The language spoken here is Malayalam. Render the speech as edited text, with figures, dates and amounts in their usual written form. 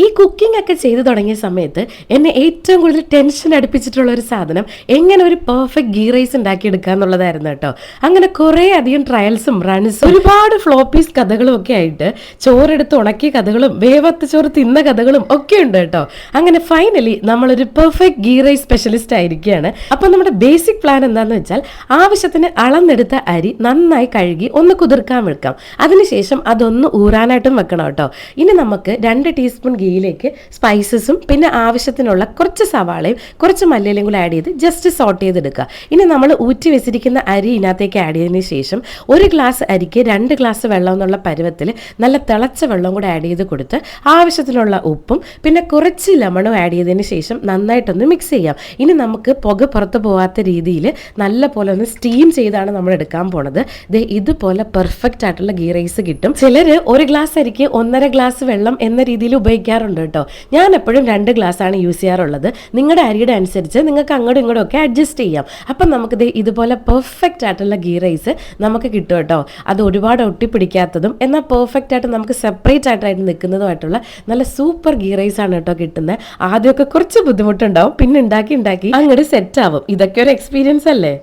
ഈ കുക്കിംഗ് ഒക്കെ ചെയ്തു തുടങ്ങിയ സമയത്ത് എന്നെ ഏറ്റവും കൂടുതൽ ടെൻഷൻ അടുപ്പിച്ചിട്ടുള്ള ഒരു സാധനം എങ്ങനെ ഒരു പെർഫെക്റ്റ് ഗീ റൈസ് ഉണ്ടാക്കിയെടുക്കുക എന്നുള്ളതായിരുന്നു കേട്ടോ. അങ്ങനെ കുറേ അധികം ട്രയൽസും റൺസും ഒരുപാട് ഫ്ലോപ്പീസ് കഥകളും ഒക്കെ ആയിട്ട് ചോറെടുത്ത് ഉണക്കിയ കഥകളും വേവത്ത് ചോറ് തിന്ന കഥകളും ഒക്കെ ഉണ്ട് കേട്ടോ. അങ്ങനെ ഫൈനലി നമ്മളൊരു പെർഫെക്റ്റ് ഗീ റൈസ് സ്പെഷ്യലിസ്റ്റ് ആയിരിക്കുകയാണ്. അപ്പം നമ്മുടെ ബേസിക് പ്ലാൻ എന്താണെന്ന് വെച്ചാൽ ആവശ്യത്തിന് അളന്നെടുത്ത അരി നന്നായി കഴുകി ഒന്ന് കുതിർക്കാൻ വെക്കാം. അതിനുശേഷം അതൊന്ന് ഊറാനായിട്ടും വെക്കണം കേട്ടോ. ഇനി നമുക്ക് 2 ടീസ്പൂൺ ഗീയിലേക്ക് സ്പൈസസും പിന്നെ ആവശ്യത്തിനുള്ള കുറച്ച് സവാളയും കുറച്ച് മല്ലിയിലയും കൂടി ആഡ് ചെയ്ത് ജസ്റ്റ് സോട്ട് ചെയ്തെടുക്കുക. ഇനി നമ്മൾ ഊറ്റി വെച്ചിരിക്കുന്ന അരി ഇതിനകത്തേക്ക് ആഡ് ചെയ്തതിന് ശേഷം 1 ഗ്ലാസ് അരിക്ക് 2 ഗ്ലാസ് വെള്ളം എന്നുള്ള പരുവത്തിൽ നല്ല തിളച്ച വെള്ളം കൂടെ ആഡ് ചെയ്ത് കൊടുത്ത് ആവശ്യത്തിനുള്ള ഉപ്പും പിന്നെ കുറച്ച് ലെമണും ആഡ് ചെയ്തതിന് ശേഷം നന്നായിട്ടൊന്ന് മിക്സ് ചെയ്യാം. ഇനി നമുക്ക് പുക പുറത്ത് പോകാത്ത രീതിയിൽ നല്ല പോലെ ഒന്ന് സ്റ്റീം ചെയ്താണ് നമ്മൾ എടുക്കാൻ പോണത്. ഇതുപോലെ പെർഫെക്റ്റ് ആയിട്ടുള്ള ഗീ റൈസ് കിട്ടും. ചിലർ 1 ഗ്ലാസ് അരിക്ക് 1.5 ഗ്ലാസ് വെള്ളം എന്ന രീതിയിൽ ഉപയോഗിക്കാറുണ്ട് കേട്ടോ. ഞാൻ എപ്പോഴും 2 ഗ്ലാസ് ആണ് യൂസ് ചെയ്യാറുള്ളത്. നിങ്ങളുടെ അരിയുടെ അനുസരിച്ച് നിങ്ങൾക്ക് അങ്ങോട്ടും ഇങ്ങോട്ടും ഒക്കെ അഡ്ജസ്റ്റ് ചെയ്യാം. അപ്പം നമുക്ക് ഇതുപോലെ പെർഫെക്റ്റ് ആയിട്ടുള്ള ഗീ റൈസ് നമുക്ക് കിട്ടും കേട്ടോ. അത് ഒരുപാട് ഒട്ടിപ്പിടിക്കാത്തതും എന്നാൽ പെർഫെക്റ്റ് ആയിട്ട് നമുക്ക് സെപ്പറേറ്റ് ആയിട്ട് നിൽക്കുന്നതുമായിട്ടുള്ള നല്ല സൂപ്പർ ഗീ റൈസ് ആണ് കേട്ടോ കിട്ടുന്നത്. ആദ്യമൊക്കെ കുറച്ച് ബുദ്ധിമുട്ടുണ്ടാവും, പിന്നെ ഉണ്ടാക്കി അങ്ങോട്ട് സെറ്റ് ആവും. ഇതൊക്കെ ഒരു എക്സ്പീരിയൻസ് അല്ലേ.